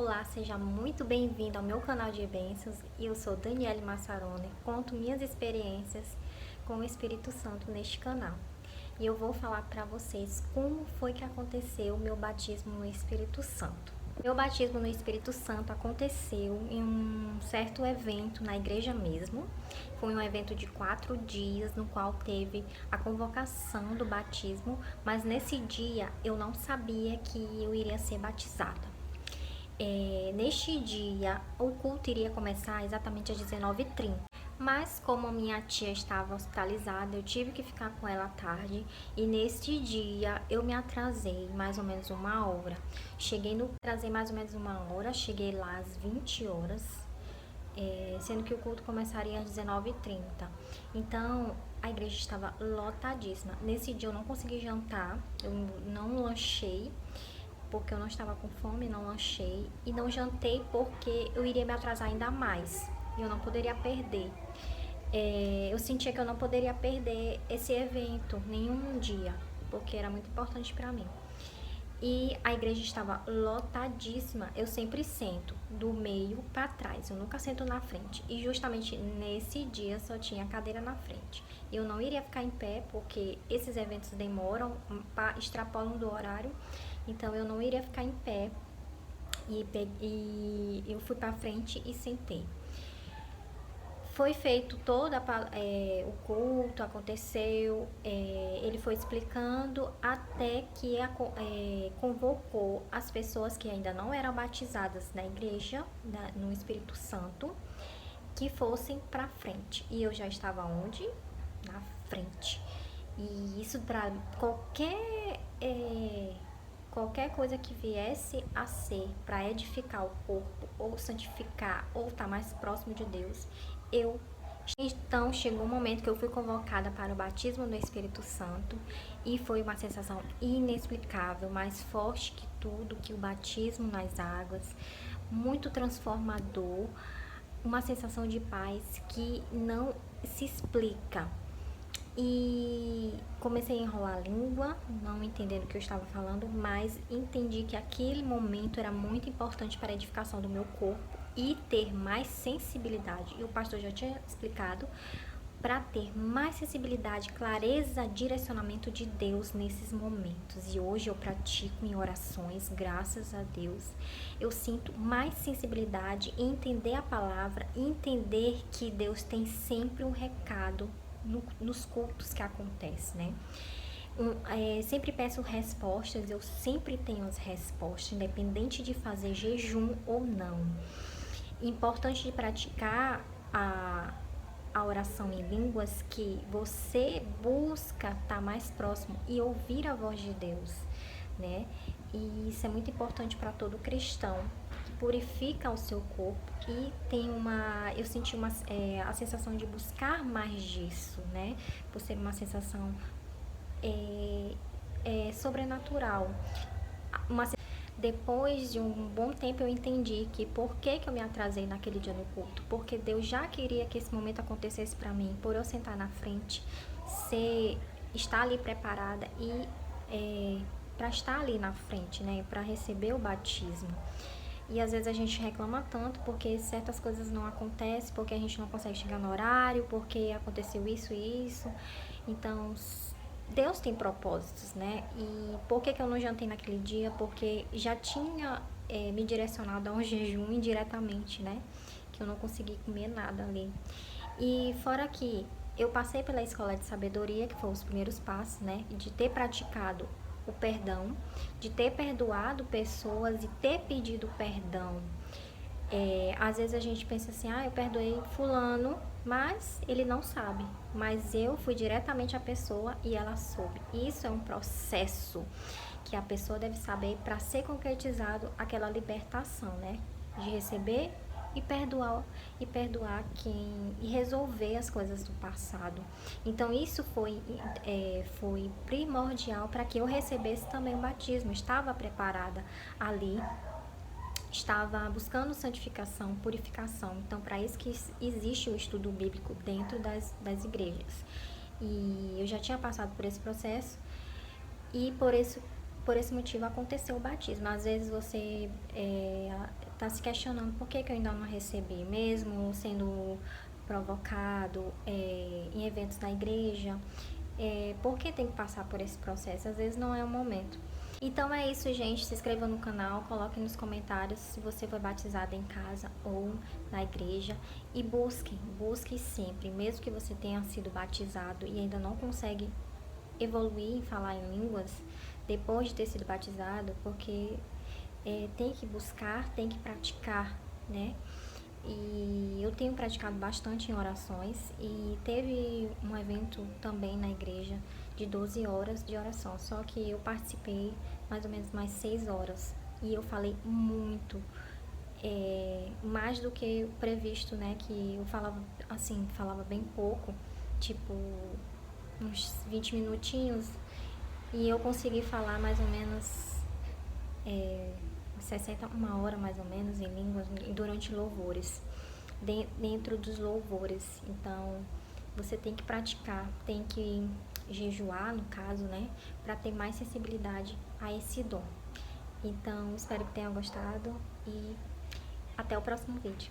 Olá, seja muito bem-vindo ao meu canal de bênçãos. Eu sou Daniele Massarone, conto minhas experiências com o Espírito Santo neste canal. E eu vou falar para vocês como foi que aconteceu o meu batismo no Espírito Santo. Meu batismo no Espírito Santo aconteceu em um certo evento na igreja mesmo. Foi um evento de 4 dias, no qual teve a convocação do batismo, mas nesse dia eu não sabia que eu iria ser batizada. Neste dia, o culto iria começar exatamente às 19h30. Mas como minha tia estava hospitalizada, eu tive que ficar com ela à tarde. E neste dia, eu me atrasei mais ou menos 1 hora. Atrasei mais ou menos 1 hora, cheguei lá às 20 horas. Sendo que o culto começaria às 19h30. Então, a igreja estava lotadíssima. Nesse dia eu não consegui jantar, eu não lanchei, porque eu não estava com fome, não lanchei e não jantei porque eu iria me atrasar ainda mais e eu não poderia perder. Eu sentia que eu não poderia perder esse evento nenhum dia, porque era muito importante para mim. E a igreja estava lotadíssima. Eu sempre sento do meio para trás, eu nunca sento na frente. E justamente nesse dia só tinha cadeira na frente. Eu não iria ficar em pé porque esses eventos demoram, extrapolam do horário. Então eu não iria ficar em pé. E eu fui para frente e sentei. Foi feito todo o culto, aconteceu, ele foi explicando até que convocou as pessoas que ainda não eram batizadas na igreja, no Espírito Santo, que fossem para frente. E eu já estava onde? Na frente. E isso para qualquer coisa que viesse a ser para edificar o corpo, ou santificar, ou estar mais próximo de Deus, então chegou um momento que eu fui convocada para o batismo no Espírito Santo e foi uma sensação inexplicável, mais forte que tudo, que o batismo nas águas, muito transformador, uma sensação de paz que não se explica. E comecei a enrolar a língua, não entendendo o que eu estava falando, mas entendi que aquele momento era muito importante para a edificação do meu corpo e ter mais sensibilidade. E o pastor já tinha explicado, para ter mais sensibilidade, clareza, direcionamento de Deus nesses momentos. E hoje eu pratico em orações, graças a Deus. Eu sinto mais sensibilidade em entender a palavra, entender que Deus tem sempre um recado nos cultos que acontecem, né? Sempre peço respostas, eu sempre tenho as respostas, independente de fazer jejum ou não. Importante de praticar a oração em línguas, que você busca estar mais próximo e ouvir a voz de Deus, né? E isso é muito importante para todo cristão, que purifica o seu corpo e eu senti a sensação de buscar mais disso, né? Por ser uma sensação sobrenatural. Depois de um bom tempo eu entendi que por que eu me atrasei naquele dia no culto, porque Deus já queria que esse momento acontecesse para mim, por eu sentar na frente, estar ali preparada e para estar ali na frente, né, para receber o batismo. E às vezes a gente reclama tanto porque certas coisas não acontecem, porque a gente não consegue chegar no horário, porque aconteceu isso e isso. Então, Deus tem propósitos, né? E por que eu não jantei naquele dia? Porque já tinha me direcionado a um jejum indiretamente, né? Que eu não consegui comer nada ali. E fora que eu passei pela escola de sabedoria, que foram os primeiros passos, né? De ter praticado o perdão, de ter perdoado pessoas e ter pedido perdão. Às vezes a gente pensa assim, eu perdoei fulano, mas ele não sabe. Mas eu fui diretamente à pessoa e ela soube. Isso é um processo que a pessoa deve saber para ser concretizado aquela libertação, né? De receber e perdoar e resolver as coisas do passado. Então isso foi primordial para que eu recebesse também o batismo. Estava preparada ali, estava buscando santificação, purificação. Então, para isso que existe o estudo bíblico dentro das igrejas. E eu já tinha passado por esse processo e por esse motivo aconteceu o batismo. Às vezes você tá se questionando por que eu ainda não recebi, mesmo sendo provocado em eventos da igreja, por que tem que passar por esse processo? Às vezes não é o momento. Então é isso, gente. Se inscreva no canal, coloque nos comentários se você foi batizado em casa ou na igreja. E busque sempre, mesmo que você tenha sido batizado e ainda não consegue evoluir em falar em línguas depois de ter sido batizado, porque tem que buscar, tem que praticar, né? E eu tenho praticado bastante em orações e teve um evento também na igreja de 12 horas de oração, só que eu participei mais ou menos mais 6 horas e eu falei muito, mais do que o previsto, né, que eu falava assim, falava bem pouco, tipo uns 20 minutinhos, e eu consegui falar mais ou menos 60, uma hora mais ou menos em línguas durante louvores, dentro dos louvores. Então você tem que praticar, tem que jejuar, no caso, né, para ter mais sensibilidade a esse dom. Então espero que tenham gostado e até o próximo vídeo.